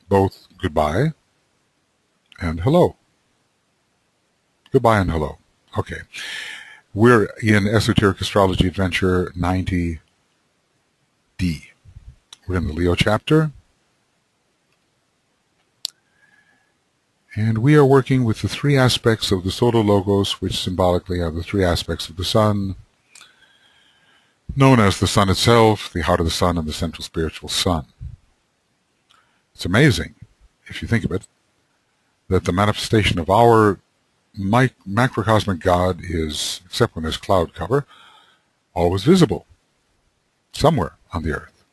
both goodbye and hello. Goodbye and hello. Okay. We're in Esoteric Astrology Adventure 90D. We're in the Leo chapter. And we are working with the three aspects of the solar logos, which symbolically are the three aspects of the sun, known as the sun itself, the heart of the sun, and the central spiritual sun. It's amazing, if you think of it, that the manifestation of our macrocosmic God is, except when there's cloud cover, always visible somewhere on the earth.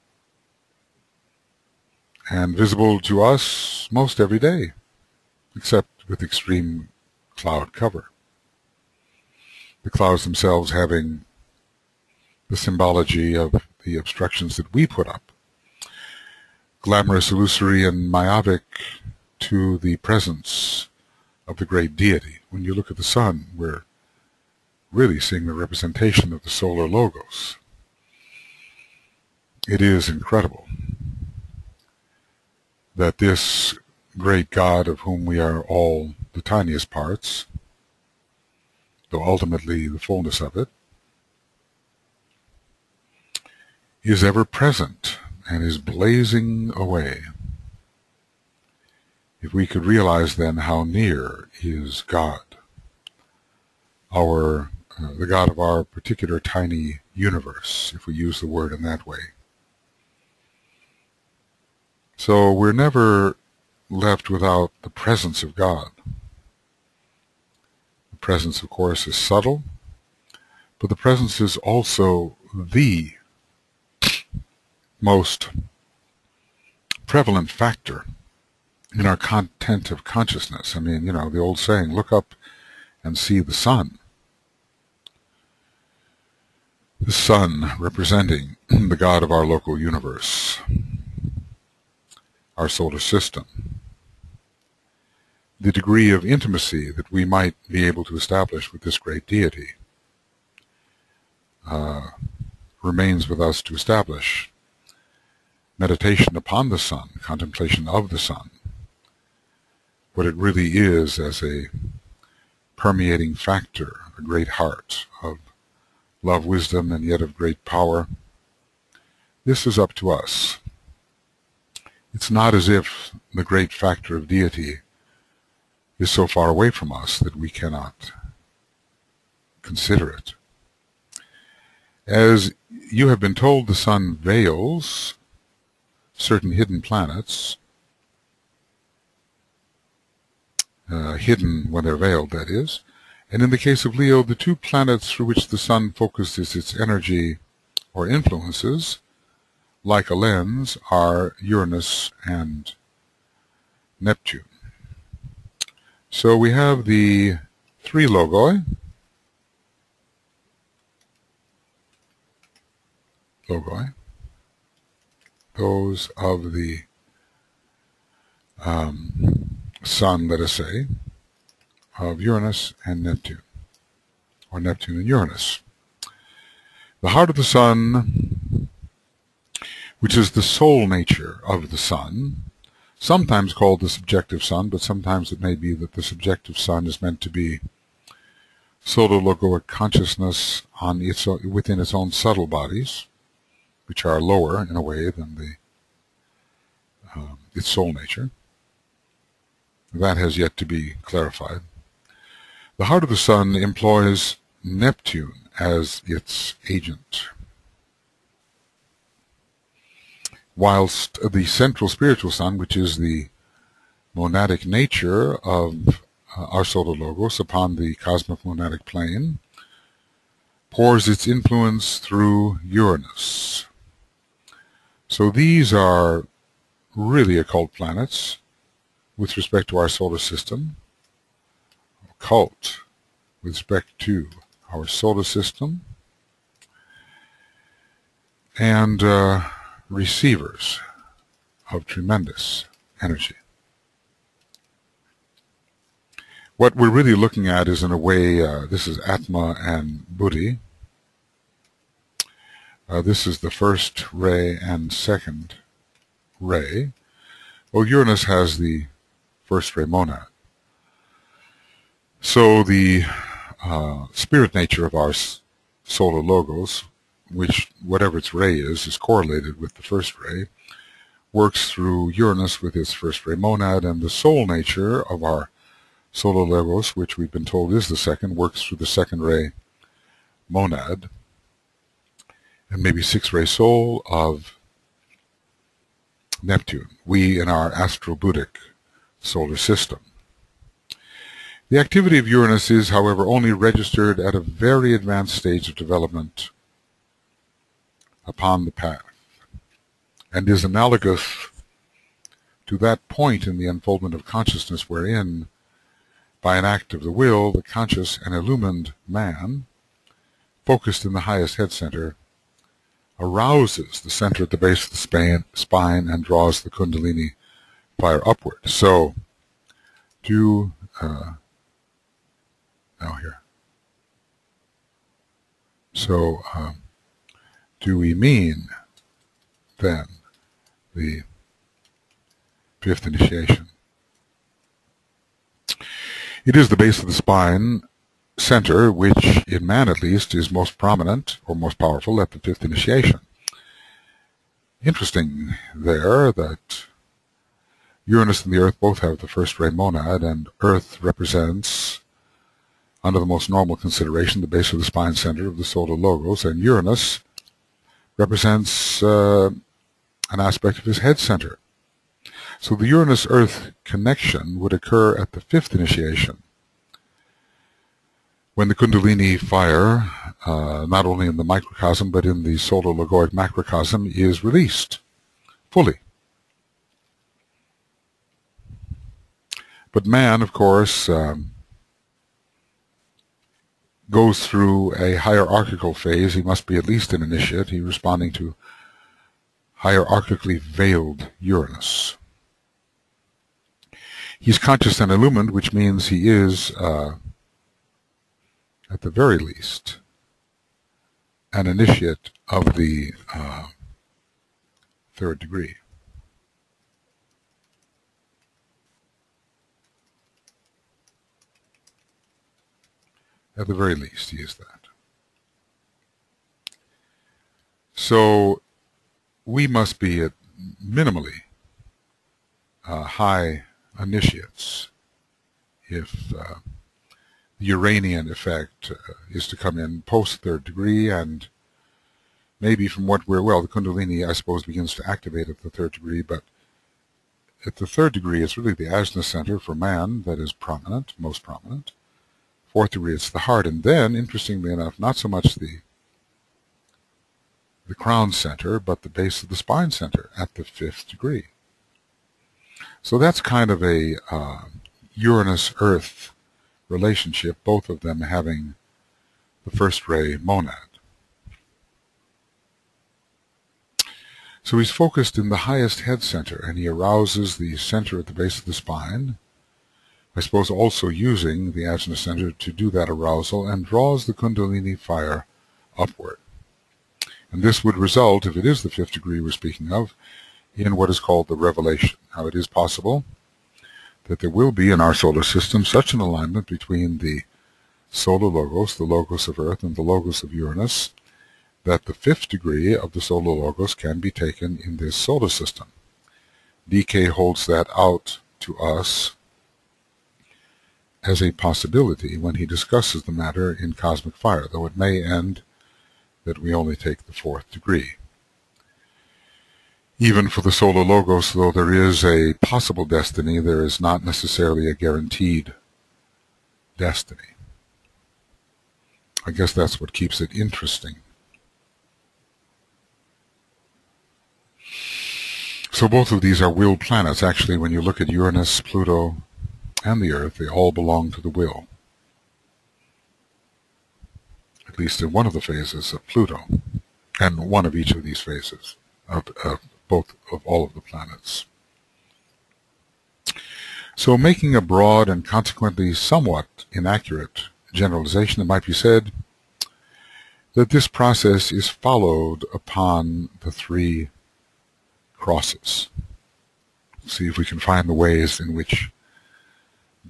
And visible to us most every day, except with extreme cloud cover. The clouds themselves having the symbology of the obstructions that we put up. Glamorous, illusory, and myopic to the presence of the great deity. When you look at the sun, we're really seeing the representation of the solar logos. It is incredible that this great God, of whom we are all the tiniest parts, though ultimately the fullness of it, is ever present and is blazing away. If we could realize then how near is God, the God of our particular tiny universe, if we use the word in that way. So we're never left without the presence of God. The presence, of course, is subtle, but the presence is also the most prevalent factor in our content of consciousness. I mean, the old saying, look up and see the sun. The sun representing the God of our local universe, our solar system. The degree of intimacy that we might be able to establish with this great deity remains with us to establish. Meditation upon the sun, contemplation of the sun, what it really is as a permeating factor, a great heart of love, wisdom, and yet of great power. This is up to us. It's not as if the great factor of deity is so far away from us that we cannot consider it. As you have been told, the sun veils certain hidden planets, hidden when they're veiled, that is. And in the case of Leo, the two planets through which the sun focuses its energy or influences, like a lens, are Uranus and Neptune. So we have the three logoi. Those of the sun, let us say, of Uranus and Neptune, or Neptune and Uranus. The heart of the sun, which is the soul nature of the sun, sometimes called the subjective sun, but sometimes it may be that the subjective sun is meant to be solar logoic consciousness within its own subtle bodies, which are lower in a way than its soul nature. That has yet to be clarified. The heart of the sun employs Neptune as its agent, whilst the central spiritual sun, which is the monadic nature of our solar logos upon the cosmic monadic plane, pours its influence through Uranus. So these are really occult planets with respect to our solar system, occult with respect to our solar system, and receivers of tremendous energy. What we're really looking at is, in a way, this is Atma and Buddhi. This is the first ray and second ray, Well, Uranus has the first ray monad. So the spirit nature of our solar logos, which whatever its ray is correlated with the first ray, works through Uranus with its first ray monad, and the soul nature of our solar logos, which we've been told is the second, works through the second ray monad, and maybe six-ray soul of Neptune, we in our astro-Buddhic solar system. The activity of Uranus is, however, only registered at a very advanced stage of development upon the path, and is analogous to that point in the unfoldment of consciousness wherein, by an act of the will, the conscious and illumined man, focused in the highest head center, arouses the center at the base of the spine and draws the Kundalini fire upward. So, do we mean then the fifth initiation? It is the base of the spine center, which in man at least is most prominent or most powerful at the fifth initiation. Interesting there that Uranus and the Earth both have the first ray monad, and Earth represents, under the most normal consideration, the base of the spine center of the solar logos, and Uranus represents an aspect of his head center. So the Uranus-Earth connection would occur at the fifth initiation, when the Kundalini fire, not only in the microcosm but in the solar logoic macrocosm, is released fully. But man, of course, goes through a hierarchical phase. He must be at least an initiate. He's responding to hierarchically veiled Uranus. He's conscious and illumined, which means he is, at the very least, an initiate of the third degree. At the very least, he is that. So we must be at minimally high initiates if the Uranian effect is to come in post-third degree, and maybe from what the Kundalini, I suppose, begins to activate at the third degree, but at the third degree, it's really the Ajna center for man that is prominent, most prominent. Fourth degree, it's the heart, and then, interestingly enough, not so much the crown center, but the base of the spine center at the fifth degree. So that's kind of a Uranus-Earth relationship, both of them having the first ray monad. So he's focused in the highest head center, and he arouses the center at the base of the spine, I suppose also using the Ajna center to do that arousal, and draws the Kundalini fire upward. And this would result, if it is the fifth degree we're speaking of, in what is called the revelation. Now, it is possible that there will be in our solar system such an alignment between the solar logos, the logos of Earth, and the logos of Uranus, that the fifth degree of the solar logos can be taken in this solar system. DK holds that out to us as a possibility when he discusses the matter in Cosmic Fire, though it may end that we only take the fourth degree. Even for the solar logos, though there is a possible destiny, there is not necessarily a guaranteed destiny. I guess that's what keeps it interesting. So both of these are will planets. Actually, when you look at Uranus, Pluto, and the Earth, they all belong to the will, at least in one of the phases of Pluto, and one of each of these phases of all of the planets. So making a broad and consequently somewhat inaccurate generalization, it might be said that this process is followed upon the three crosses. see if we can find the ways in which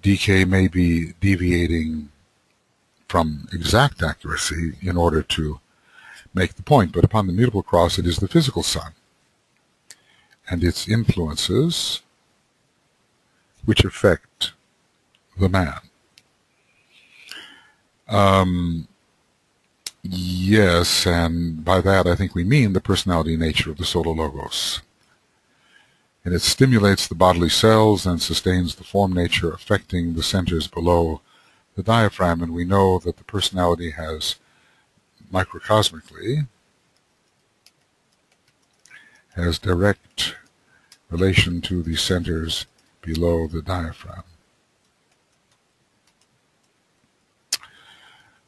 DK may be deviating from exact accuracy in order to make the point. But upon the mutable cross, it is the physical sun and its influences which affect the man. Yes, and by that I think we mean the personality nature of the solar logos. And it stimulates the bodily cells and sustains the form nature, affecting the centers below the diaphragm. And we know that the personality has microcosmically has direct relation to the centers below the diaphragm.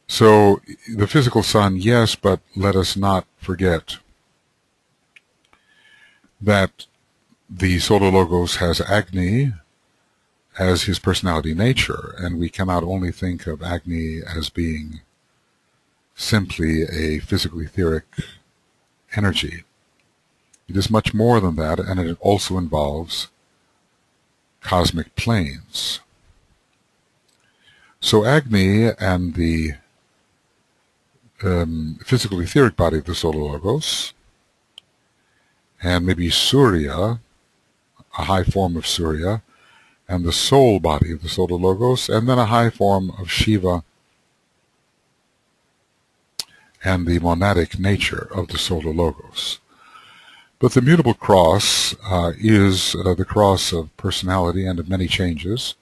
So the physical sun, yes, but let us not forget that the solar logos has Agni as his personality nature, and we cannot only think of Agni as being simply a physical etheric energy. It is much more than that, and it also involves cosmic planes. So Agni and the physical etheric body of the solar logos, and maybe Surya, a high form of Surya, and the soul body of the solar logos, and then a high form of Shiva and the monadic nature of the solar logos. But the mutable cross is the cross of personality and of many changes.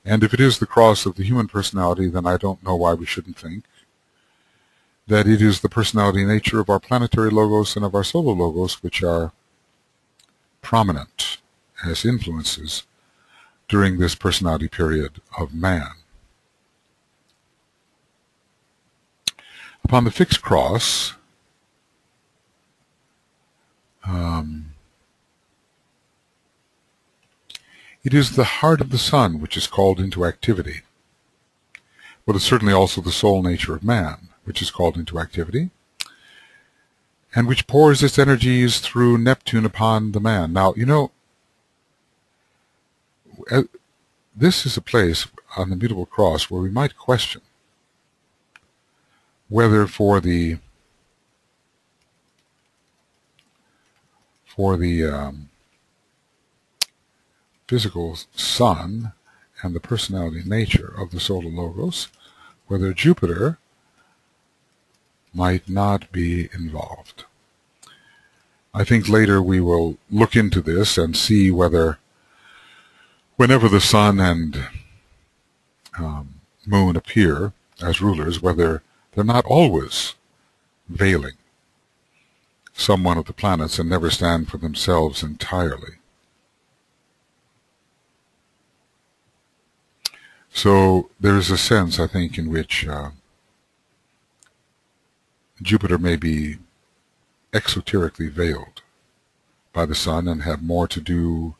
And if it is the cross of the human personality, then I don't know why we shouldn't think that it is the personality nature of our planetary logos and of our solar logos which are prominent as influences during this personality period of man. Upon the fixed cross, it is the heart of the sun which is called into activity. But it's certainly also the soul nature of man which is called into activity, and which pours its energies through Neptune upon the man. Now, you know, this is a place on the mutable cross where we might question whether for the physical sun and the personality nature of the solar logos, whether Jupiter might not be involved. I think later we will look into this and see whether, whenever the sun and moon appear as rulers, whether they're not always veiling some one of the planets and never stand for themselves entirely. So there is a sense, I think, in which Jupiter may be exoterically veiled by the sun and have more to do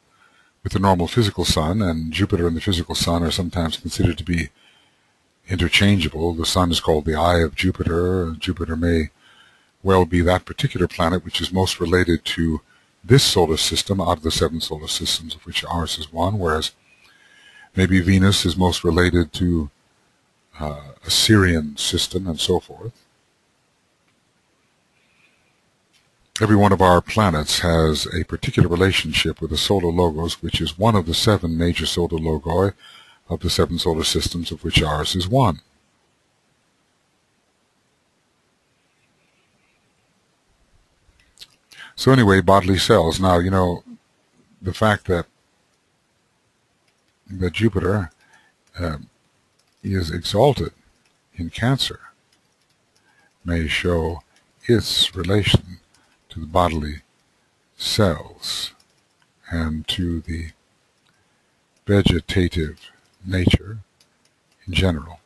with the normal physical sun, and Jupiter and the physical sun are sometimes considered to be interchangeable. The sun is called the eye of Jupiter. Jupiter may well be that particular planet which is most related to this solar system out of the 7 solar systems, of which ours is one, whereas maybe Venus is most related to a Syrian system, and so forth. Every one of our planets has a particular relationship with the solar logos, which is one of the 7 major solar logoi of the 7 solar systems, of which ours is one. So anyway, bodily cells. Now, you know, the fact that Jupiter is exalted in Cancer may show its relation to the bodily cells and to the vegetative nature in general.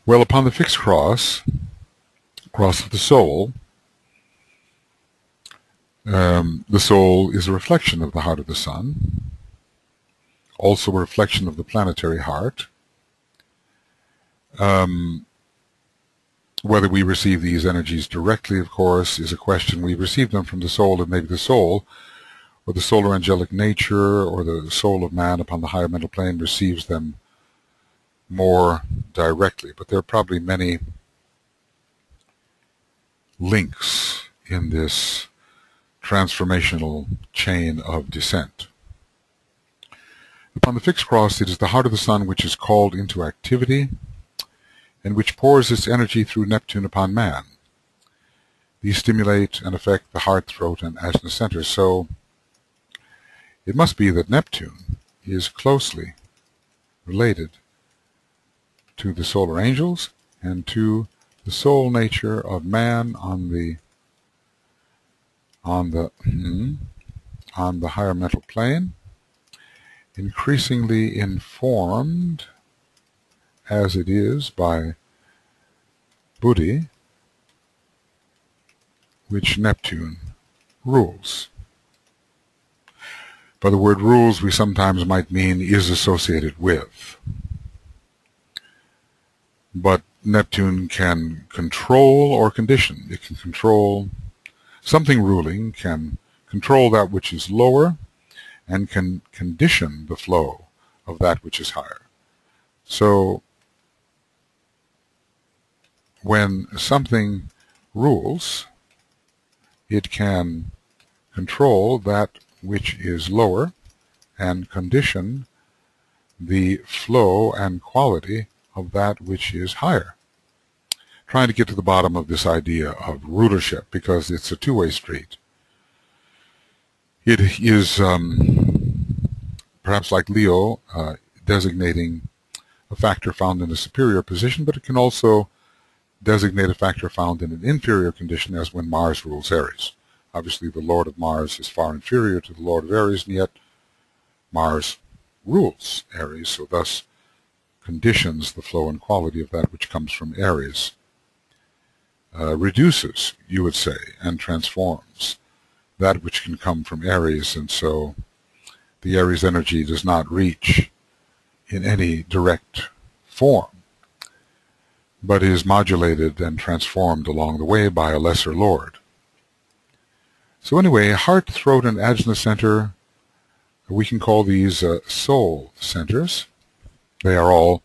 Well, upon the fixed cross of the soul is a reflection of the heart of the sun, also a reflection of the planetary heart. Whether we receive these energies directly, of course, is a question. We receive them from the soul, and maybe the soul, or the solar angelic nature, or the soul of man upon the higher mental plane receives them more directly. But there are probably many links in this transformational chain of descent. Upon the fixed cross, it is the heart of the sun which is called into activity, and which pours its energy through Neptune upon man. These stimulate and affect the heart, throat, and ajna centers. So it must be that Neptune is closely related to the solar angels and to the soul nature of man on the higher mental plane, increasingly informed as it is by Buddhi, which Neptune rules. By the word rules, we sometimes might mean is associated with. But Neptune can control or condition. It can control something ruling, can control that which is lower, and can condition the flow of that which is higher. So when something rules, it can control that which is lower and condition the flow and quality of that which is higher. Trying to get to the bottom of this idea of rulership, because it's a two-way street. It is perhaps like Leo, designating a factor found in a superior position, but it can also designate a factor found in an inferior condition, as when Mars rules Aries. Obviously, the Lord of Mars is far inferior to the Lord of Aries, and yet Mars rules Aries, so thus conditions the flow and quality of that which comes from Aries. Reduces, you would say, and transforms that which can come from Aries, and so the Aries energy does not reach in any direct form, but is modulated and transformed along the way by a lesser Lord. So anyway, heart, throat, and ajna center, we can call these soul centers. They are all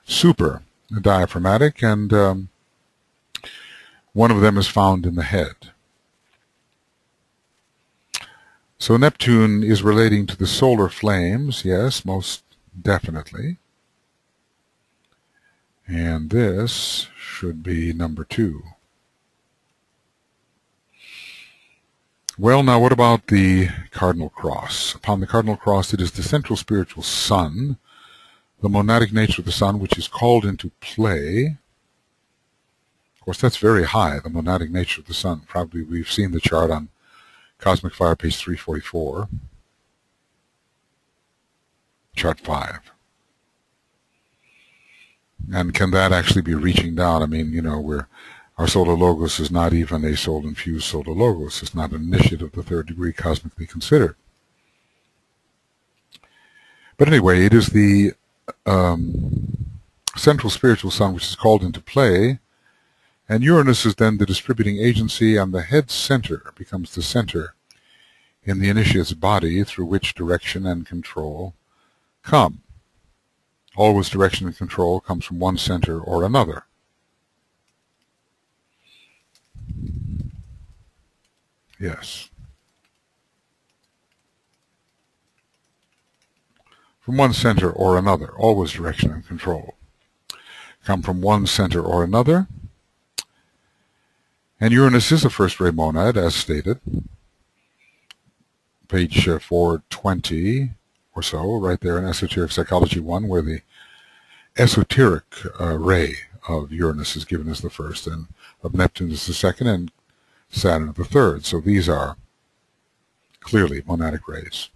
super diaphragmatic, and one of them is found in the head. So Neptune is relating to the solar flames, yes, most definitely. And this should be number 2. Well, now what about the Cardinal Cross? Upon the Cardinal Cross, it is the central spiritual sun, the monadic nature of the sun, which is called into play. Of course, that's very high, the monadic nature of the sun. Probably we've seen the chart on Cosmic Fire, page 344, chart 5. And can that actually be reaching down? I mean, you know, our solar logos is not even a soul-infused solar logos. It's not an initiate of the 3rd degree cosmically considered. But anyway, it is the central spiritual sun which is called into play, and Uranus is then the distributing agency, and the head center becomes the center in the initiate's body through which direction and control come. Always direction and control comes from one center or another. Yes. From one center or another. Always direction and control come from one center or another. And Uranus is a first-ray monad, as stated. Page 420 or so, right there in Esoteric Psychology 1, where the esoteric ray of Uranus is given as the first, and of Neptune as the second, and Saturn as the third. So these are clearly monadic rays.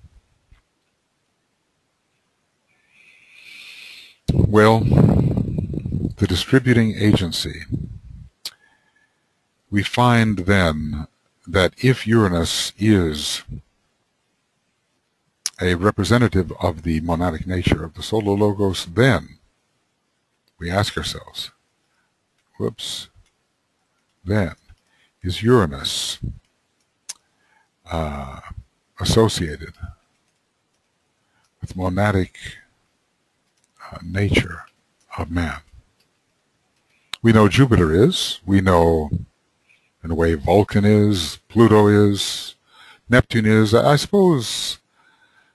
Well, the distributing agency. We find then that if Uranus is a representative of the monadic nature of the solar logos, then we ask ourselves, whoops, then is Uranus associated with monadic nature of man. We know Jupiter is, we know in a way Vulcan is, Pluto is, Neptune is. I suppose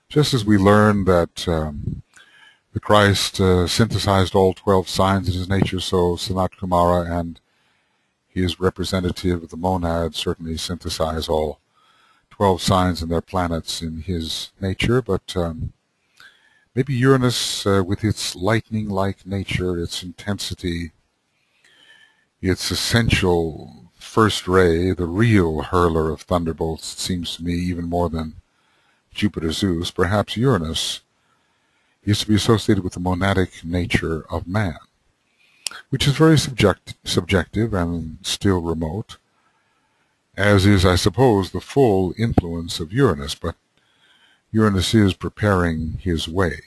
just as we learned that the Christ synthesized all 12 signs in his nature, so Sanat Kumara and his representative of the monad certainly synthesize all 12 signs and their planets in his nature, but maybe Uranus, with its lightning-like nature, its intensity, its essential first ray, the real hurler of thunderbolts, it seems to me, even more than Jupiter Zeus, perhaps Uranus is to be associated with the monadic nature of man, which is very subjective and still remote, as is, I suppose, the full influence of Uranus, but Uranus is preparing his way.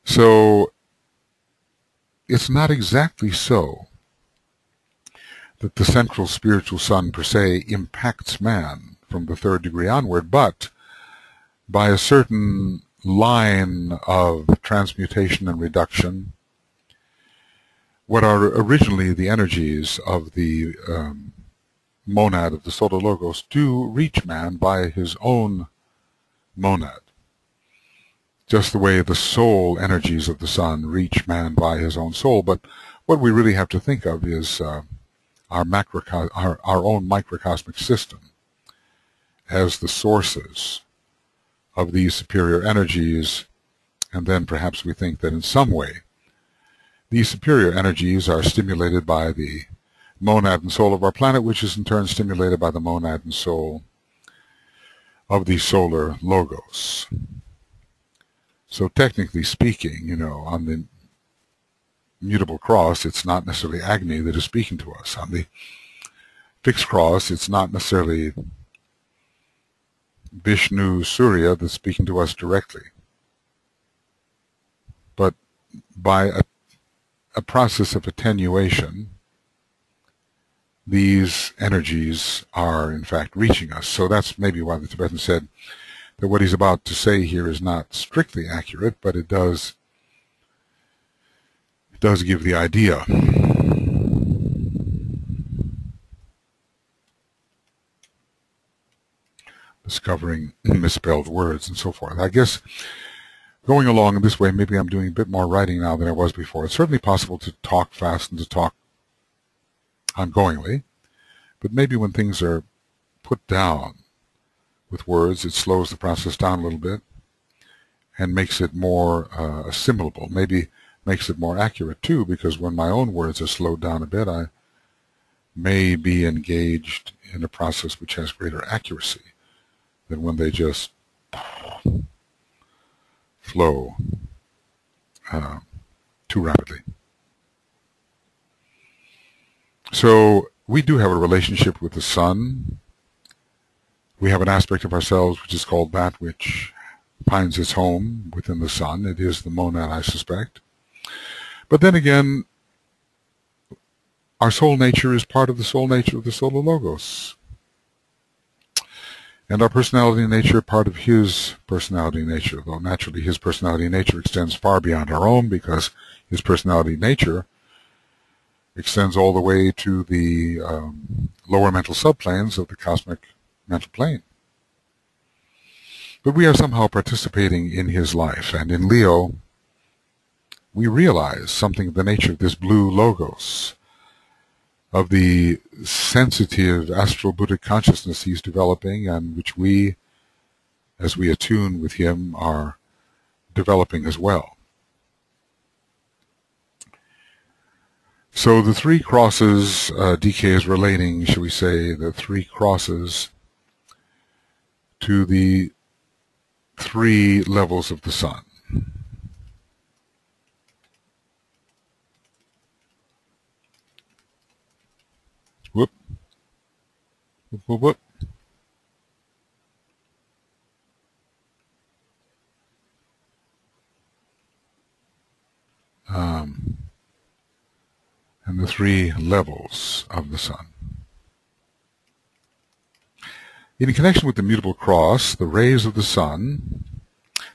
So it's not exactly so that the central spiritual sun per se impacts man from the third degree onward, but by a certain line of transmutation and reduction, what are originally the energies of the monad of the solar logos do reach man by his own monad, just the way the soul energies of the sun reach man by his own soul. But what we really have to think of is our own microcosmic system as the sources of these superior energies, and then perhaps we think that in some way these superior energies are stimulated by the monad and soul of our planet, which is in turn stimulated by the monad and soul of the solar logos. So technically speaking, on the Mutable Cross, it's not necessarily Agni that is speaking to us. On the fixed cross, it's not necessarily Vishnu Surya that's speaking to us directly. But by a process of attenuation, these energies are in fact reaching us. So that's maybe why the Tibetan said that what he's about to say here is not strictly accurate, but it does give the idea. Discovering misspelled words and so forth. I guess going along this way, maybe I'm doing a bit more writing now than I was before. It's certainly possible to talk fast and to talk ongoingly, but maybe when things are put down with words, it slows the process down a little bit and makes it more assimilable. Maybe makes it more accurate too, because when my own words are slowed down a bit, I may be engaged in a process which has greater accuracy than when they just flow too rapidly. So we do have a relationship with the sun. We have an aspect of ourselves which is called that which finds its home within the sun. It is the monad, I suspect. But then again, our soul nature is part of the soul nature of the solar logos. And our personality nature, part of his personality nature, though naturally his personality nature extends far beyond our own, because his personality nature extends all the way to the lower mental subplanes of the cosmic mental plane. But we are somehow participating in his life, and in Leo, we realize something of the nature of this blue logos, of the sensitive astral Buddhic consciousness he's developing, and which we, as we attune with him, are developing as well. So the three crosses, DK is relating, shall we say, the three crosses to the three levels of the sun. Whoop. Whoop, whoop, whoop. and the three levels of the sun. In connection with the Mutable Cross, the rays of the sun,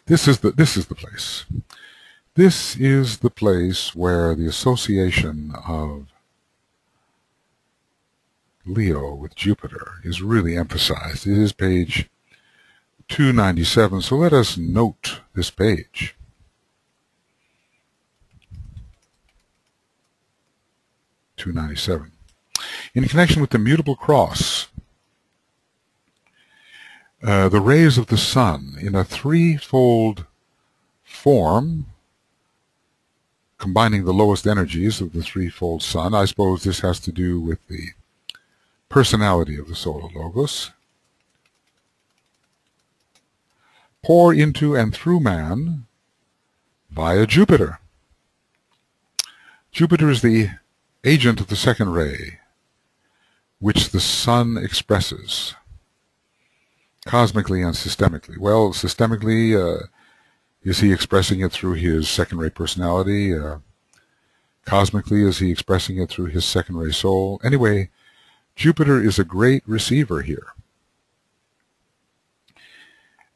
this is the place. This is the place where the association of Leo with Jupiter is really emphasized. It is page 297, so let us note this page. In connection with the Mutable Cross, the rays of the sun in a threefold form, combining the lowest energies of the threefold sun. I suppose this has to do with the personality of the solar logos, pour into and through man via Jupiter. Jupiter is the agent of the second ray, which the sun expresses cosmically and systemically. Well, systemically, is he expressing it through his second ray personality? Cosmically, is he expressing it through his second ray soul? Anyway, Jupiter is a great receiver here,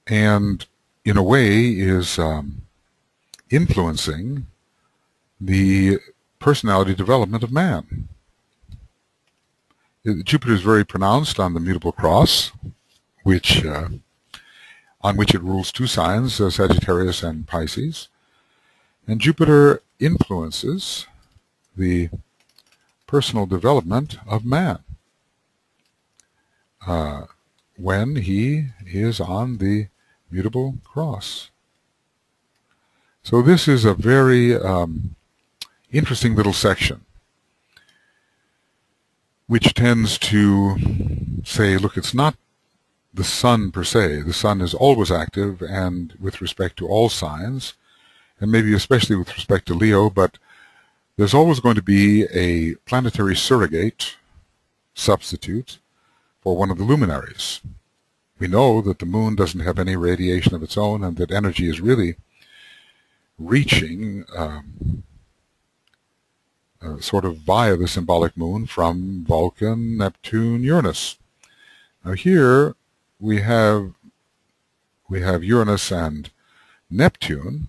and in a way is influencing the personality development of man. Jupiter is very pronounced on the Mutable Cross, on which it rules two signs, Sagittarius and Pisces, and Jupiter influences the personal development of man when he is on the Mutable Cross. So this is a very interesting little section which tends to say, look, it's not the sun per se. The sun is always active, and with respect to all signs, and maybe especially with respect to Leo, but there's always going to be a planetary surrogate, substitute, for one of the luminaries. We know that the moon doesn't have any radiation of its own, and that energy is really reaching sort of via the symbolic moon from Vulcan, Neptune, Uranus. Now here we have Uranus and Neptune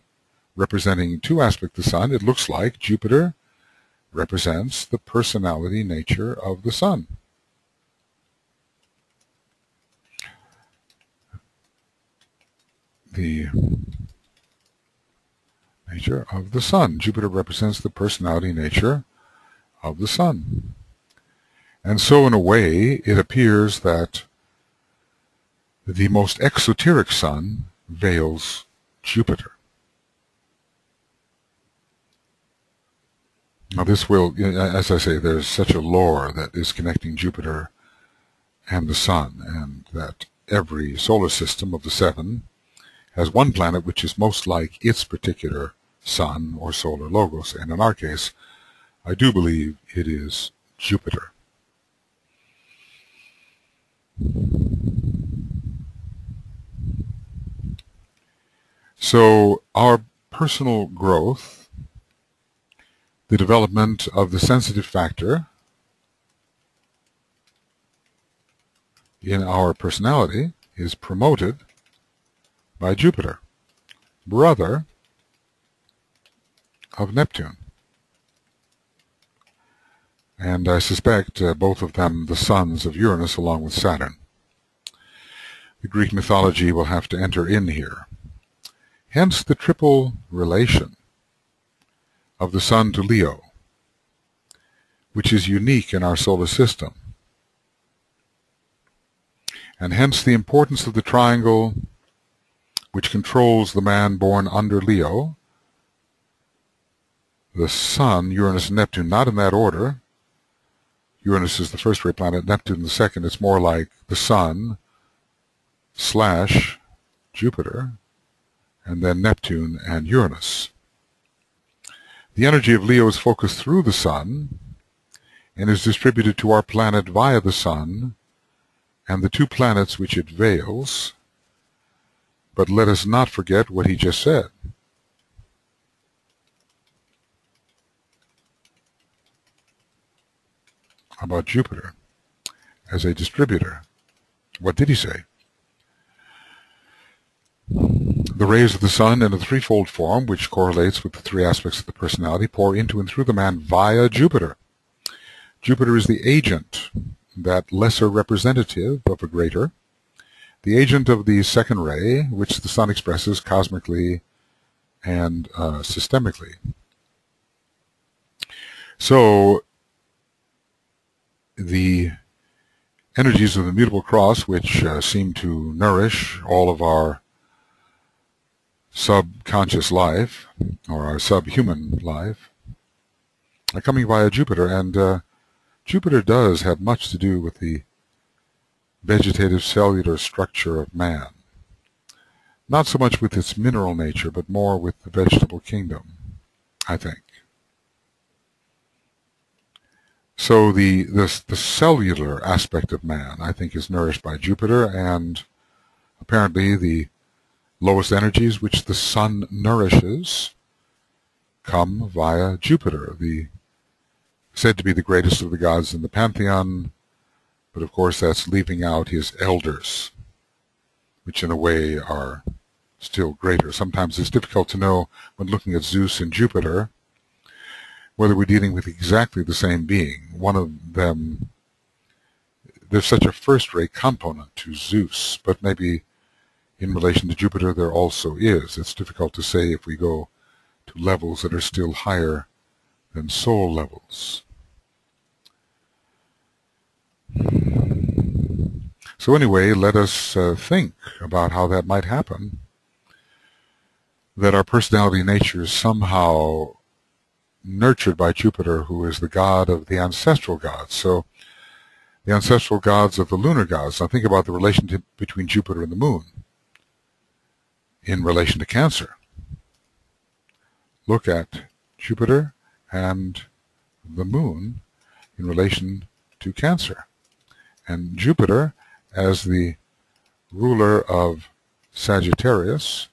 representing two aspects of the sun. It looks like Jupiter represents the personality nature of the sun. The nature of the sun. Jupiter represents the personality nature of the sun. And so in a way it appears that the most exoteric sun veils Jupiter. Now this will, as I say, there's such a lore that is connecting Jupiter and the sun, and that every solar system of the seven has one planet which is most like its particular sun or solar logos, and in our case, I do believe it is Jupiter. So our personal growth, the development of the sensitive factor in our personality, is promoted by Jupiter, brother of Neptune. And I suspect both of them the sons of Uranus along with Saturn. The Greek mythology will have to enter in here. Hence the triple relation of the sun to Leo, which is unique in our solar system. And hence the importance of the triangle which controls the man born under Leo, the sun, Uranus, and Neptune, not in that order. Uranus is the first ray planet, Neptune the second. It's more like the sun / Jupiter, and then Neptune and Uranus. The energy of Leo is focused through the sun and is distributed to our planet via the sun and the two planets which it veils. But let us not forget what he just said. about Jupiter as a distributor. What did he say? The rays of the sun in a threefold form, which correlates with the three aspects of the personality, pour into and through the man via Jupiter. Jupiter is the agent, that lesser representative of a greater, the agent of the second ray, which the sun expresses cosmically and systemically. So the energies of the Mutable Cross, which seem to nourish all of our subconscious life, or our subhuman life, are coming via Jupiter, and Jupiter does have much to do with the vegetative cellular structure of man. Not so much with its mineral nature, but more with the vegetable kingdom, I think. So the cellular aspect of man, I think, is nourished by Jupiter, and apparently the lowest energies which the sun nourishes come via Jupiter, said to be the greatest of the gods in the pantheon, but of course that's leaving out his elders, which in a way are still greater. Sometimes it's difficult to know, when looking at Zeus and Jupiter, whether we're dealing with exactly the same being. One of them, there's such a first-rate component to Zeus, but maybe in relation to Jupiter there also is. It's difficult to say if we go to levels that are still higher than soul levels. So anyway, let us think about how that might happen, that our personality nature is somehow nurtured by Jupiter, who is the god of the ancestral gods. So the ancestral gods of the lunar gods. Now think about the relationship between Jupiter and the moon in relation to Cancer. Look at Jupiter and the moon in relation to Cancer. And Jupiter as the ruler of Sagittarius,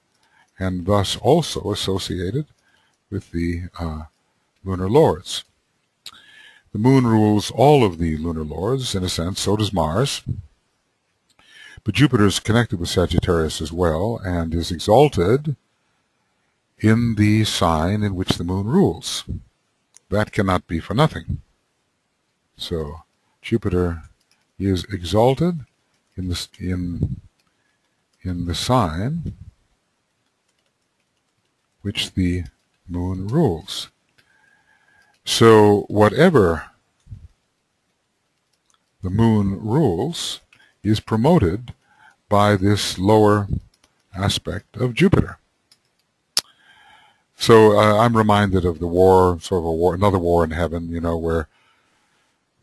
and thus also associated with the lunar lords. The moon rules all of the lunar lords, in a sense, so does Mars. But Jupiter is connected with Sagittarius as well, and is exalted in the sign in which the moon rules. That cannot be for nothing. So Jupiter is exalted in the sign which the moon rules. So whatever the moon rules is promoted by this lower aspect of Jupiter. So I'm reminded of the war, sort of a war, another war in heaven, you know, where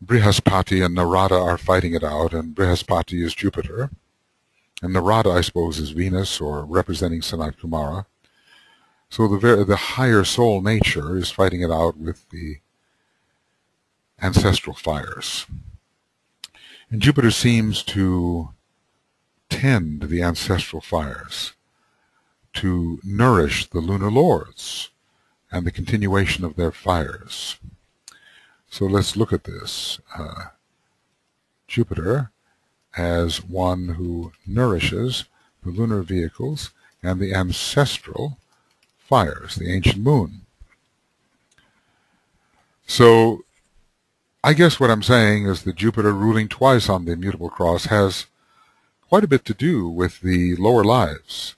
Brihaspati and Narada are fighting it out, and Brihaspati is Jupiter, and Narada, I suppose, is Venus, or representing Sanat Kumara. So the higher soul nature is fighting it out with the ancestral fires. And Jupiter seems to tend the ancestral fires, to nourish the lunar lords and the continuation of their fires. So let's look at this. Jupiter as one who nourishes the lunar vehicles and the ancestral fires, the ancient moon. So I guess what I'm saying is that Jupiter ruling twice on the Mutable Cross has quite a bit to do with the lower lives.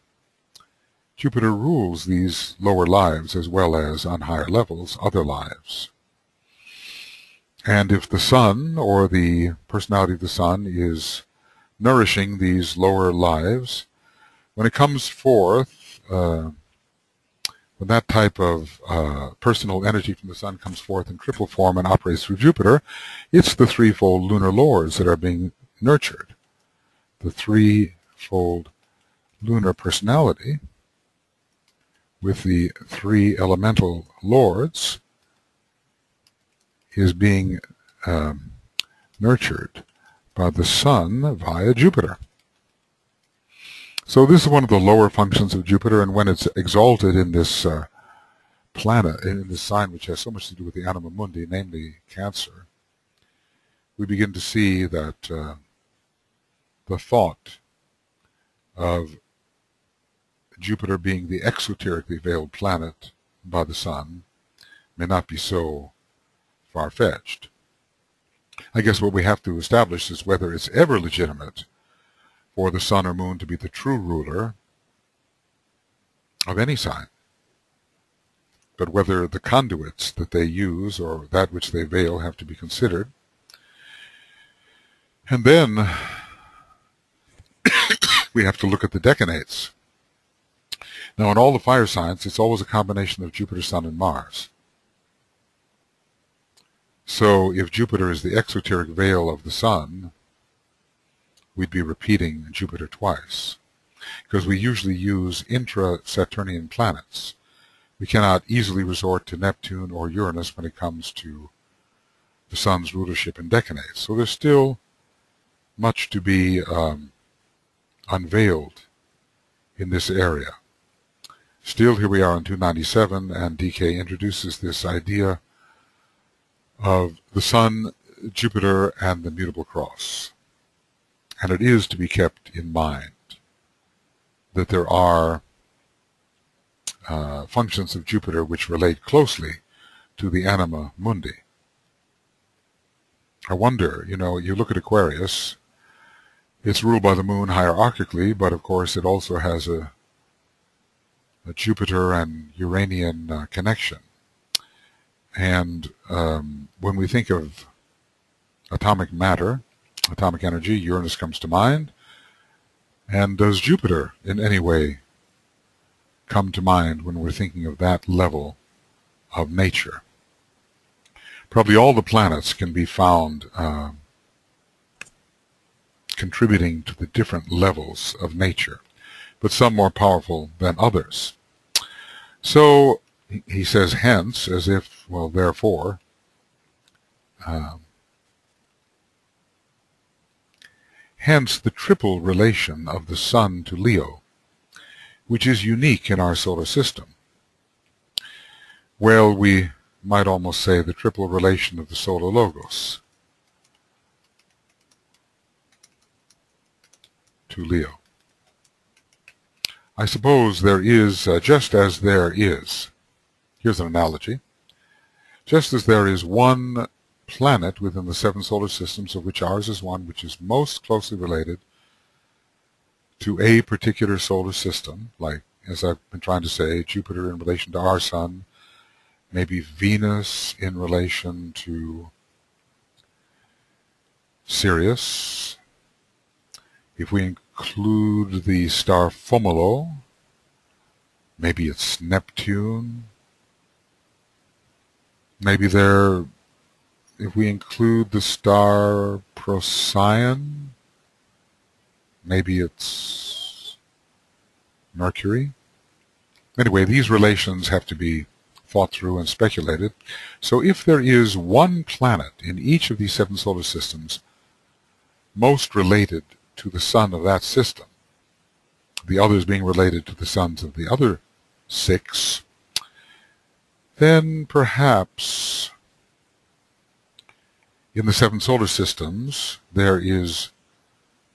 Jupiter rules these lower lives as well as, on higher levels, other lives. And if the sun, or the personality of the sun, is nourishing these lower lives, when it comes forth, when that type of personal energy from the sun comes forth in triple form and operates through Jupiter, it's the threefold lunar lords that are being nurtured. The threefold lunar personality with the three elemental lords is being nurtured by the sun via Jupiter. So this is one of the lower functions of Jupiter, and when it's exalted in this planet, in this sign which has so much to do with the anima mundi, namely Cancer, we begin to see that the thought of Jupiter being the exoterically veiled planet by the Sun may not be so far-fetched. I guess what we have to establish is whether it's ever legitimate for the Sun or Moon to be the true ruler of any sign, but whether the conduits that they use or that which they veil have to be considered. And then we have to look at the decanates. Now, in all the fire signs, it's always a combination of Jupiter, Sun, and Mars. So if Jupiter is the exoteric veil of the Sun, we'd be repeating Jupiter twice, because we usually use intra-Saturnian planets. We cannot easily resort to Neptune or Uranus when it comes to the Sun's rulership in decanates. So there's still much to be unveiled in this area. Still, here we are in 297, and DK introduces this idea of the Sun, Jupiter, and the Mutable Cross. And it is to be kept in mind that there are functions of Jupiter which relate closely to the anima mundi. I wonder, you look at Aquarius, it's ruled by the moon hierarchically, but of course it also has a Jupiter and Uranian connection. And when we think of atomic matter, atomic energy, Uranus comes to mind. And does Jupiter in any way come to mind when we're thinking of that level of nature? Probably all the planets can be found contributing to the different levels of nature, but some more powerful than others. So he says hence, as if, well, therefore, hence the triple relation of the Sun to Leo, which is unique in our solar system. Well, we might almost say the triple relation of the solar logos to Leo. I suppose there is, just as there is, here's an analogy, just as there is one planet within the 7 solar systems, of which ours is one, which is most closely related to a particular solar system, like, as I've been trying to say, Jupiter in relation to our Sun, maybe Venus in relation to Sirius. If we include the star Fomolo, maybe it's Neptune. Maybe if we include the star Procyon, maybe it's Mercury. Anyway, these relations have to be thought through and speculated. So if there is one planet in each of these 7 solar systems most related to the Sun of that system, the others being related to the suns of the other 6, then perhaps in the 7 solar systems there is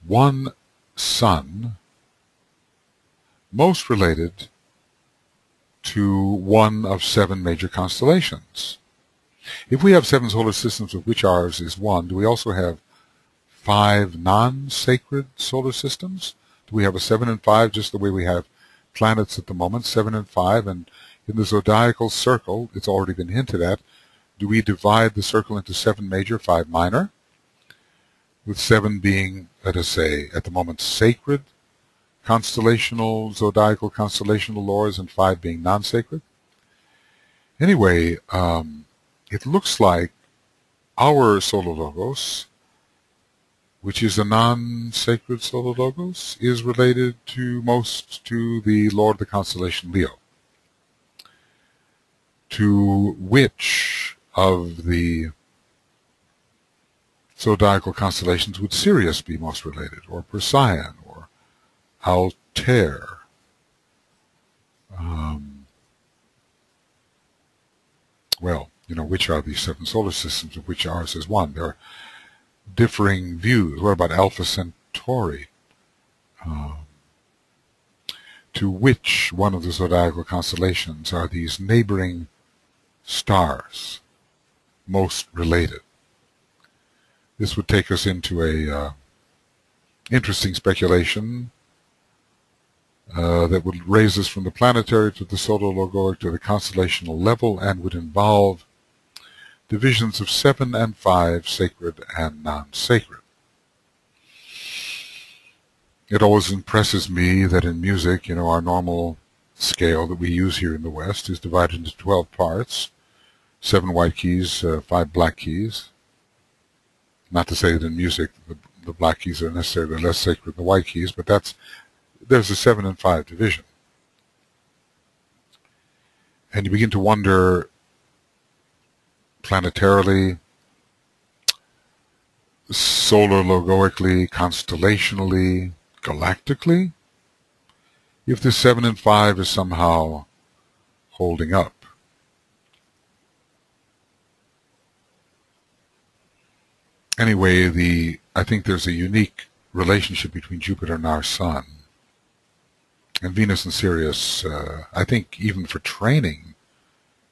one Sun most related to one of 7 major constellations. If we have 7 solar systems of which ours is one, do we also have 5 non-sacred solar systems? Do we have a 7 and 5 just the way we have planets at the moment, 7 and 5, and in the zodiacal circle, it's already been hinted at, do we divide the circle into 7 major, 5 minor, with 7 being, let us say, at the moment sacred constellational, zodiacal constellational lores, and 5 being non-sacred? Anyway, it looks like our solar logos, which is a non-sacred solar logos, is related most to the Lord of the constellation Leo. To which of the zodiacal constellations would Sirius be most related, or Procyon, or Altair? Well, which are these 7 solar systems of which ours is one? There differing views. What about Alpha Centauri? To which one of the zodiacal constellations are these neighboring stars most related? This would take us into a interesting speculation that would raise us from the planetary to the solar logoic to the constellational level, and would involve divisions of 7 and 5, sacred and non-sacred. It always impresses me that in music, our normal scale that we use here in the West is divided into 12 parts, 7 white keys, 5 black keys. Not to say that in music the black keys are necessarily less sacred than the white keys, but there's a 7 and 5 division. And you begin to wonder, planetarily, solar logoically, constellationally, galactically, if this 7 and 5 is somehow holding up. Anyway, I think there's a unique relationship between Jupiter and our Sun. And Venus and Sirius, I think even for training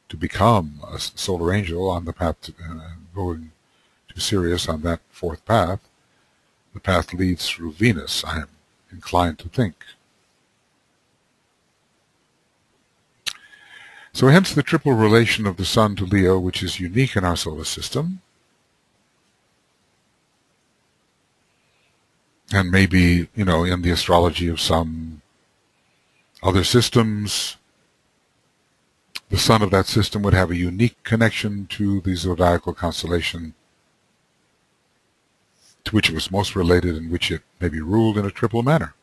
to become a solar angel on the path to going to Sirius on that 4th path, the path leads through Venus, I am inclined to think. So hence the triple relation of the Sun to Leo, which is unique in our solar system. And maybe, in the astrology of some other systems, the sun of that system would have a unique connection to the zodiacal constellation to which it was most related, and which it may be ruled in a triple manner.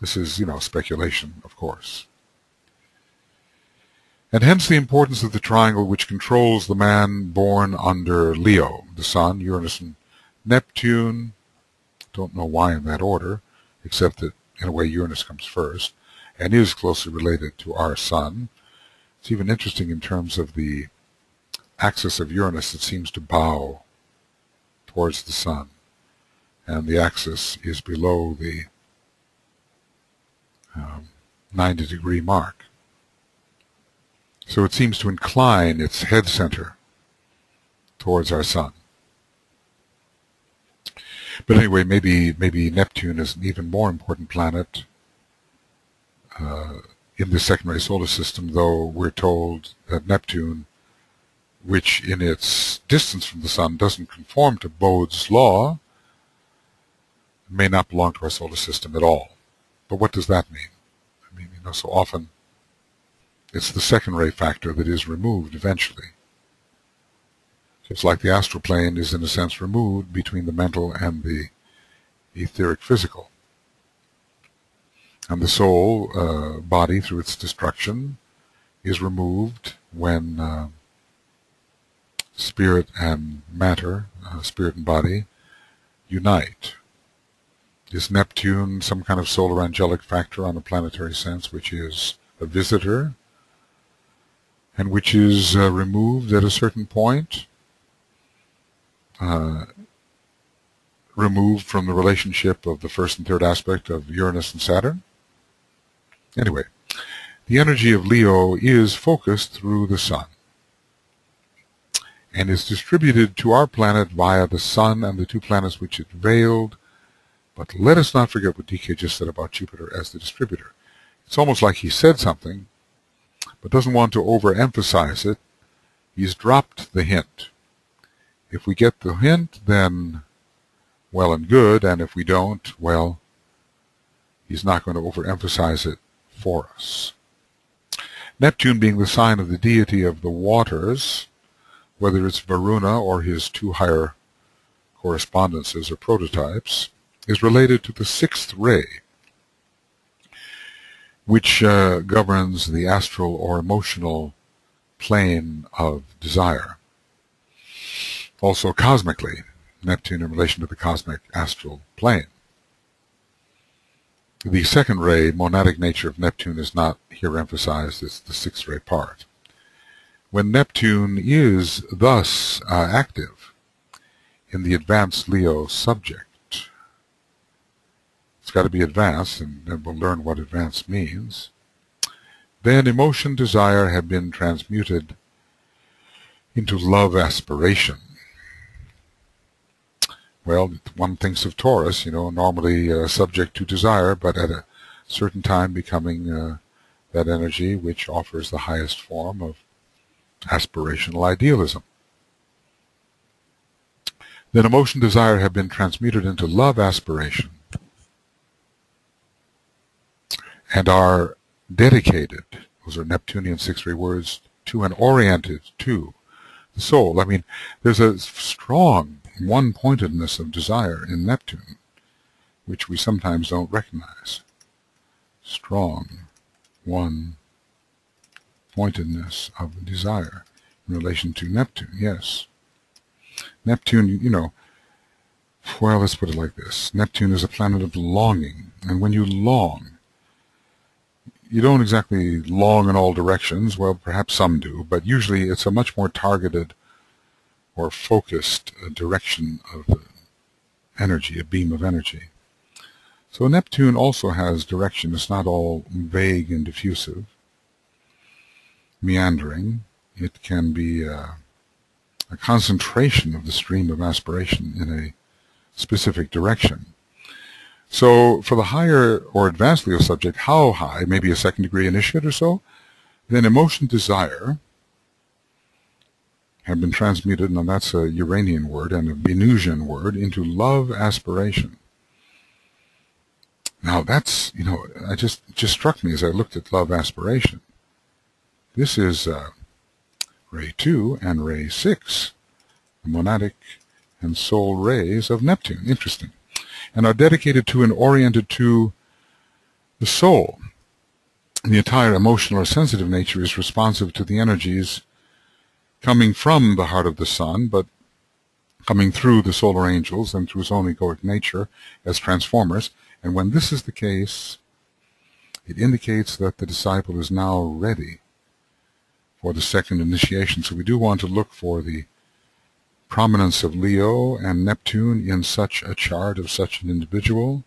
This is, speculation, of course. And hence the importance of the triangle which controls the man born under Leo, the Sun, Uranus, and Neptune. Don't know why in that order, except that in a way Uranus comes first and is closely related to our Sun. It's even interesting in terms of the axis of Uranus. It seems to bow towards the Sun, and the axis is below the 90-degree mark. So it seems to incline its head center towards our Sun. But anyway, maybe Neptune is an even more important planet in the secondary solar system, though we're told that Neptune, which in its distance from the Sun doesn't conform to Bode's law, may not belong to our solar system at all. But what does that mean? I mean, so often it's the second-ray factor that is removed eventually. It's like the astral plane is, in a sense, removed between the mental and the etheric physical. And the soul body, through its destruction, is removed when spirit and matter, spirit and body, unite. Is Neptune some kind of solar angelic factor on a planetary sense, which is a visitor, and which is removed at a certain point? Removed from the relationship of the first and third aspect of Uranus and Saturn? Anyway, the energy of Leo is focused through the Sun and is distributed to our planet via the Sun and the 2 planets which it veiled. But let us not forget what DK just said about Jupiter as the distributor. It's almost like he said something, but doesn't want to overemphasize it. He's dropped the hint. If we get the hint, then well and good, and if we don't, well, he's not going to overemphasize it for us. Neptune being the sign of the deity of the waters, whether it's Varuna or his 2 higher correspondences or prototypes, is related to the 6th ray, which governs the astral or emotional plane of desire. Also cosmically, Neptune in relation to the cosmic astral plane. The 2nd ray, monadic nature of Neptune, is not here emphasized. It's the 6th ray part. When Neptune is thus active, in the advanced Leo subject. It's got to be advanced, and then we'll learn what advanced means. Then emotion, desire have been transmuted into love aspiration. Well, one thinks of Taurus, normally subject to desire, but at a certain time becoming that energy which offers the highest form of aspirational idealism. Then emotion, desire have been transmuted into love aspiration and are dedicated, those are Neptunian 6-ray words, to and oriented to the soul. I mean, there's a strong one-pointedness of desire in Neptune, which we sometimes don't recognize. Strong one-pointedness of desire in relation to Neptune, yes. Neptune, well, let's put it like this. Neptune is a planet of longing, and when you long, you don't exactly long in all directions. Well, perhaps some do, but usually it's a much more targeted or focused direction of energy, a beam of energy. So Neptune also has direction. It's not all vague and diffusive, meandering. It can be a concentration of the stream of aspiration in a specific direction. So for the higher or advanced Leo subject, how high, maybe a second degree initiate or so, then emotion, desire have been transmuted, and that's a Uranian word and a Venusian word, into love aspiration. Now that's, it just struck me as I looked at love aspiration. This is ray 2 and ray 6, the monadic and soul rays of Neptune. Interesting. And are dedicated to and oriented to the soul. The entire emotional or sensitive nature is responsive to the energies coming from the heart of the sun, but coming through the solar angels and through its own egoic nature as transformers. And when this is the case, it indicates that the disciple is now ready for the second initiation. So we do want to look for the prominence of Leo and Neptune in such a chart of such an individual,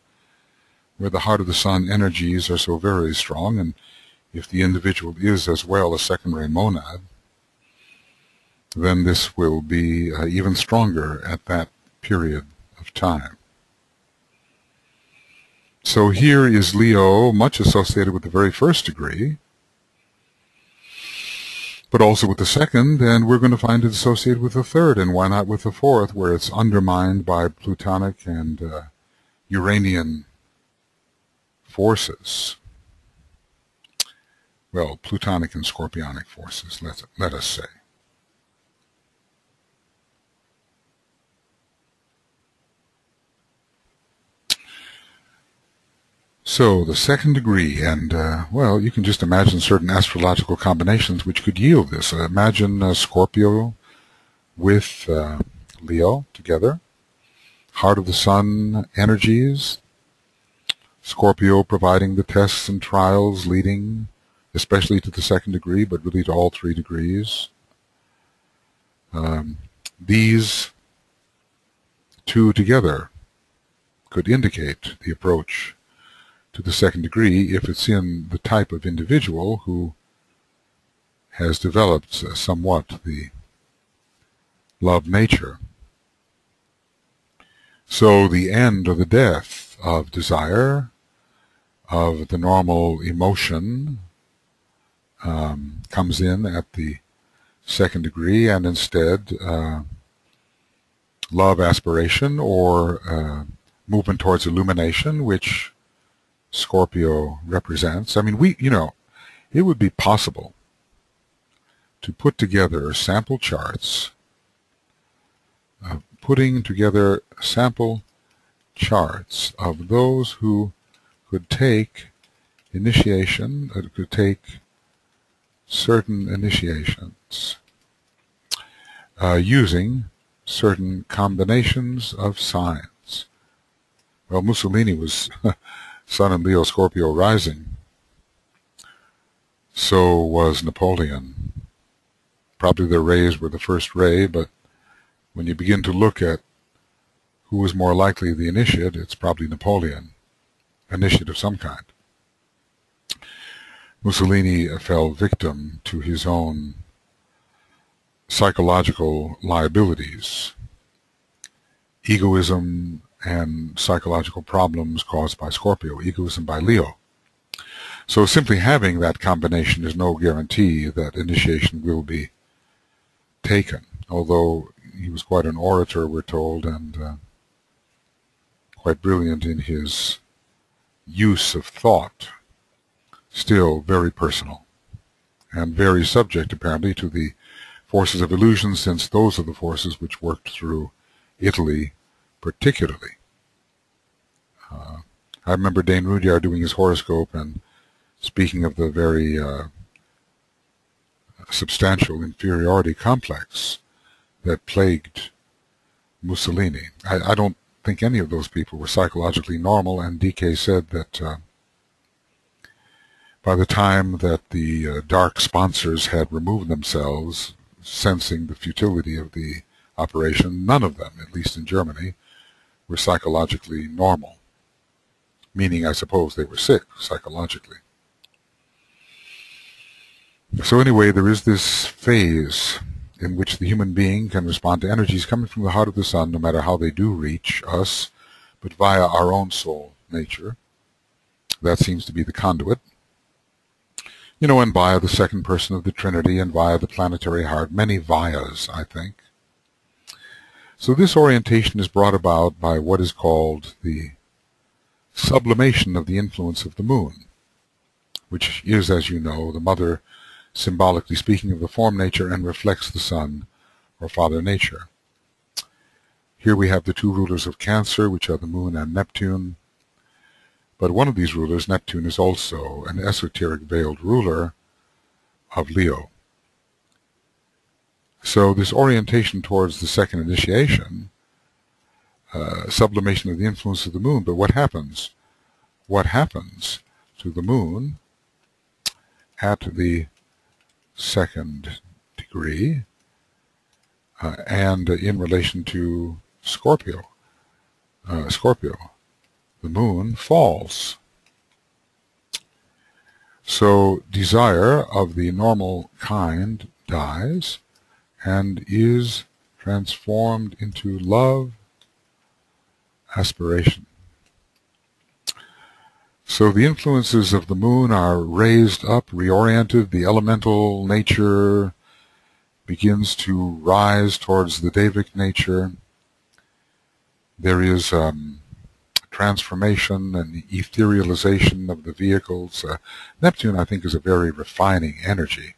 where the heart of the sun energies are so very strong, and if the individual is as well a secondary monad, then this will be even stronger at that period of time. So here is Leo, much associated with the very first degree, but also with the second, and we're going to find it associated with the third, and why not with the fourth, where it's undermined by Plutonic and Uranian forces. Well, Plutonic and Scorpionic forces, let us say. So the second degree, and well, you can just imagine certain astrological combinations which could yield this. Imagine Scorpio with Leo together, heart of the sun energies, Scorpio providing the tests and trials leading especially to the second degree, but really to all 3 degrees. These two together could indicate the approach to the second degree if it's in the type of individual who has developed somewhat the love nature. So the end or the death of desire, of the normal emotion, comes in at the second degree, and instead love aspiration or movement towards illumination, which Scorpio represents. I mean, it would be possible to put together sample charts, putting together sample charts of those who could take initiation, could take certain initiations using certain combinations of signs. Well, Mussolini was Sun and Leo, Scorpio rising. So was Napoleon. Probably their rays were the first ray, but when you begin to look at who was more likely the initiate? It's probably Napoleon, initiate of some kind. Mussolini fell victim to his own psychological liabilities, egoism and psychological problems caused by Scorpio, egoism by Leo. So simply having that combination is no guarantee that initiation will be taken, although he was quite an orator, we're told, and quite brilliant in his use of thought, still very personal, and very subject, apparently, to the forces of illusion, since those are the forces which worked through Italy particularly. I remember Dane Rudyard doing his horoscope and speaking of the very substantial inferiority complex that plagued Mussolini. I don't think any of those people were psychologically normal, and DK said that by the time that the dark sponsors had removed themselves, sensing the futility of the operation, none of them, at least in Germany, were psychologically normal, meaning I suppose they were sick psychologically. So anyway, there is this phase in which the human being can respond to energies coming from the heart of the sun, no matter how they do reach us, but via our own soul nature. That seems to be the conduit. You know, and via the second person of the Trinity, and via the planetary heart, many vias, I think. So this orientation is brought about by what is called the sublimation of the influence of the moon, which is, as you know, the mother, symbolically speaking, of the form nature, and reflects the sun, or Father Nature. Here we have the two rulers of Cancer, which are the moon and Neptune. But one of these rulers, Neptune, is also an esoteric veiled ruler of Leo. So this orientation towards the second initiation, sublimation of the influence of the moon, but what happens? What happens to the moon at the second degree and in relation to Scorpio? The moon falls. So desire of the normal kind dies and is transformed into love, aspiration. So the influences of the moon are raised up, reoriented. The elemental nature begins to rise towards the Devic nature. There is transformation and etherealization of the vehicles. Neptune, I think, is a very refining energy,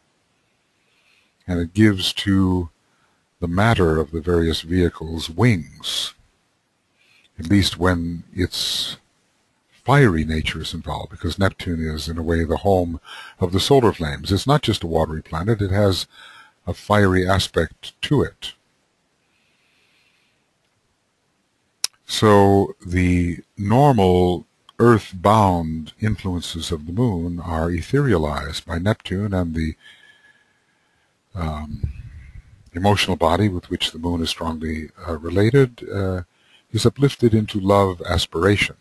and it gives to the matter of the various vehicles wings, at least when its fiery nature is involved, because Neptune is, in a way, the home of the solar flames. It's not just a watery planet, it has a fiery aspect to it. So the normal earth-bound influences of the moon are etherealized by Neptune, and the emotional body with which the moon is strongly related is uplifted into love aspiration.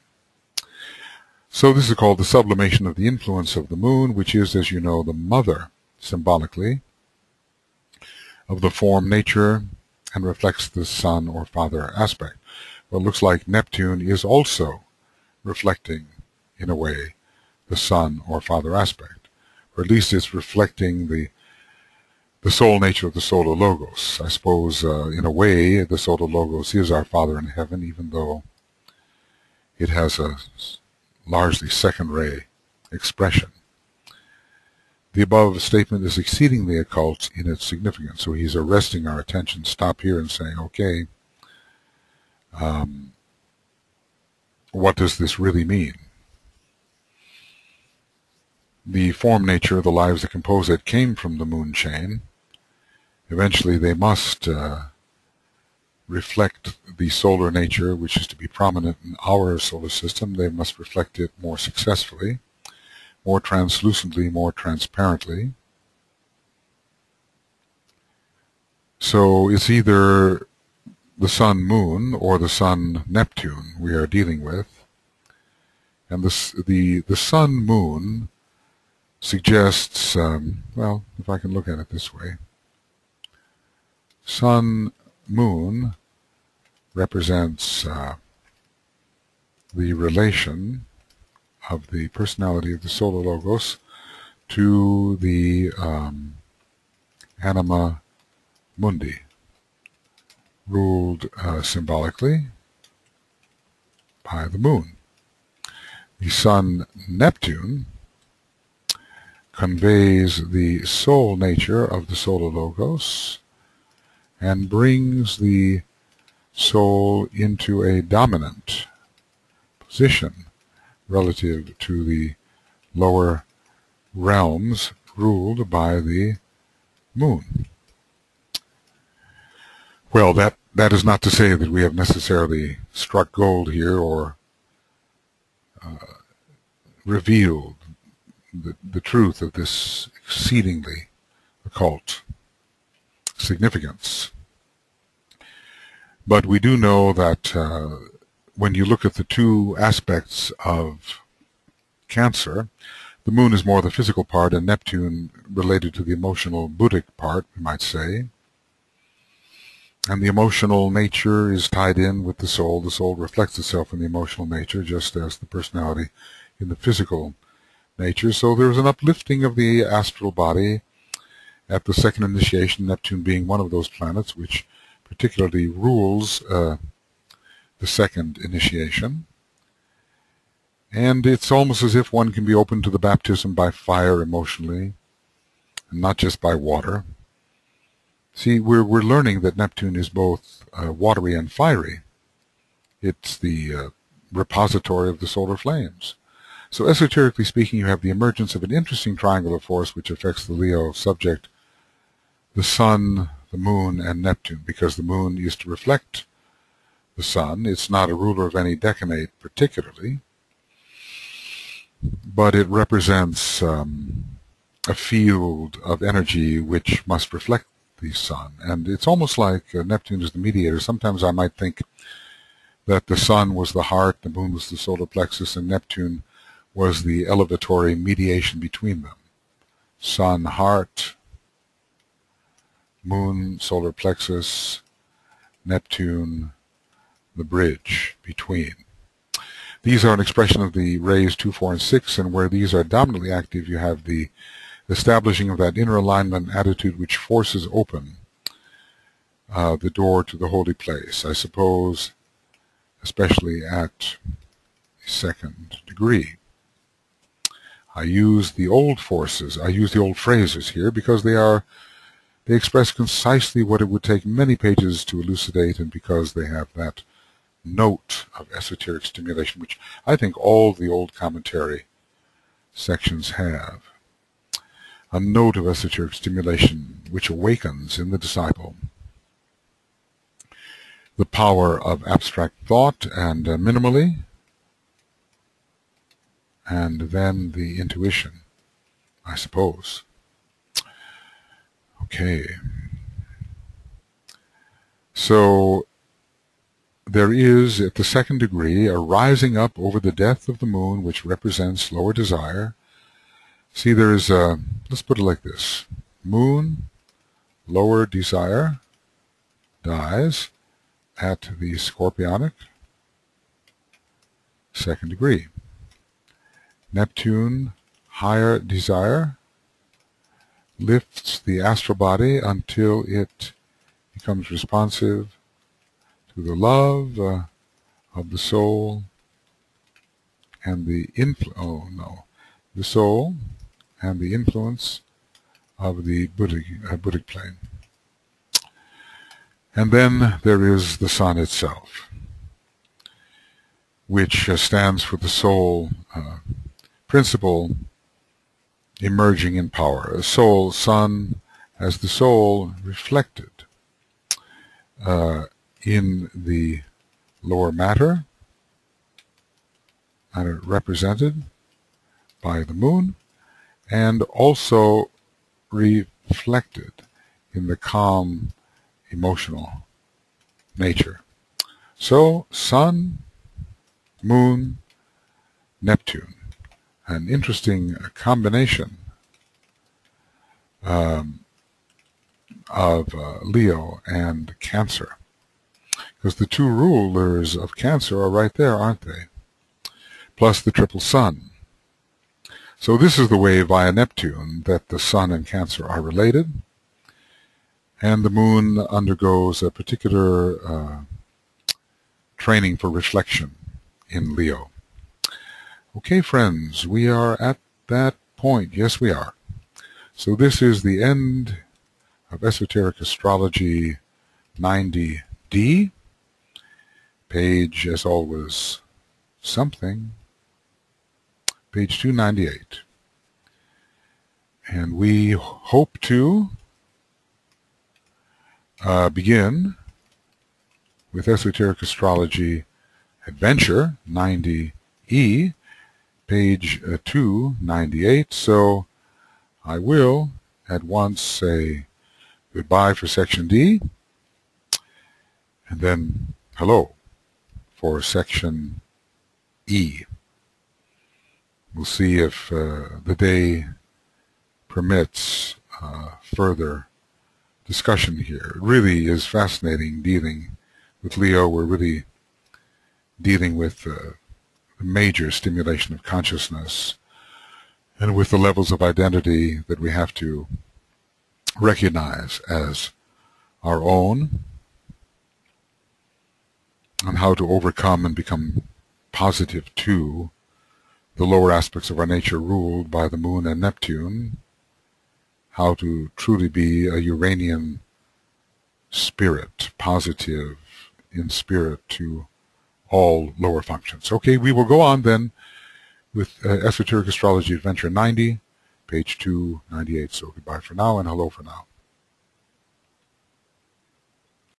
So this is called the sublimation of the influence of the moon, which is, as you know, the mother, symbolically, of the form nature and reflects the sun or father aspect. Well, it looks like Neptune is also reflecting, in a way, the sun or father aspect, or at least it's reflecting the soul nature of the solar logos. I suppose, in a way, the solar logos is our Father in heaven, even though it has a largely second-ray expression. The above statement is exceedingly occult in its significance, so he's arresting our attention, stop here and saying, okay, what does this really mean? The form nature of the lives that compose it came from the moon chain. Eventually they must reflect the solar nature, which is to be prominent in our solar system. They must reflect it more successfully, more translucently, more transparently. So it's either the Sun-Moon, or the Sun-Neptune we are dealing with. And the Sun-Moon suggests, well, if I can look at it this way, Sun-Moon represents the relation of the personality of the Solar Logos to the Anima Mundi, ruled symbolically by the Moon. The Sun-Neptune conveys the soul nature of the Solar Logos and brings the soul into a dominant position relative to the lower realms ruled by the Moon. Well, that is not to say that we have necessarily struck gold here or revealed the truth of this exceedingly occult significance. But we do know that when you look at the two aspects of Cancer, the Moon is more the physical part and Neptune related to the emotional Buddhic part, we might say. And the emotional nature is tied in with the soul. The soul reflects itself in the emotional nature, just as the personality in the physical nature. So there's an uplifting of the astral body at the second initiation, Neptune being one of those planets which particularly rules the second initiation. And it's almost as if one can be open to the baptism by fire emotionally, and not just by water. See, we're learning that Neptune is both watery and fiery. It's the repository of the solar flames. So esoterically speaking, you have the emergence of an interesting triangle of force which affects the Leo subject, the Sun, the Moon, and Neptune, because the Moon is to reflect the Sun. It's not a ruler of any decimate particularly, but it represents a field of energy which must reflect the Sun. And it's almost like Neptune is the mediator. Sometimes I might think that the Sun was the heart, the Moon was the solar plexus, and Neptune was the elevatory mediation between them. Sun, heart, Moon, solar plexus, Neptune, the bridge between. These are an expression of the rays 2, 4, and 6, and where these are dominantly active, you have the establishing of that inner alignment attitude which forces open the door to the holy place. I suppose, especially at the second degree. I use the old forces, I use the old phrases here because they express concisely what it would take many pages to elucidate, and because they have that note of esoteric stimulation, which I think all the old commentary sections have. A note of esoteric stimulation which awakens in the disciple the power of abstract thought and minimally, and then the intuition, I suppose. Okay. So there is, at the second degree, a rising up over the death of the Moon, which represents lower desire. See, there is a, let's put it like this. Moon, lower desire, dies at the Scorpionic, second degree. Neptune, higher desire, lifts the astral body until it becomes responsive to the love of the soul and the the soul and the influence of the Buddhic plane. And then there is the Sun itself, which stands for the soul principle emerging in power. A soul, Sun, as the soul reflected in the lower matter, and represented by the Moon, and also reflected in the calm emotional nature. So, Sun, Moon, Neptune, an interesting combination of Leo and Cancer. Because the two rulers of Cancer are right there, aren't they? Plus the triple Sun. So this is the way via Neptune that the Sun and Cancer are related, and the Moon undergoes a particular training for reflection in Leo. Okay, friends, we are at that point. Yes, we are. So this is the end of Esoteric Astrology 90D. Page, as always, something. Page 298. And we hope to begin with Esoteric Astrology Adventure 90E, page 298. So I will at once say goodbye for section D, and then hello for section E. We'll see if the day permits further discussion here. It really is fascinating dealing with Leo. We're really dealing with the major stimulation of consciousness and with the levels of identity that we have to recognize as our own, and how to overcome and become positive to the lower aspects of our nature ruled by the Moon and Neptune, how to truly be a Uranian spirit, positive in spirit to all lower functions. Okay, we will go on then with Esoteric Astrology Adventure 90, page 298. So goodbye for now and hello for now.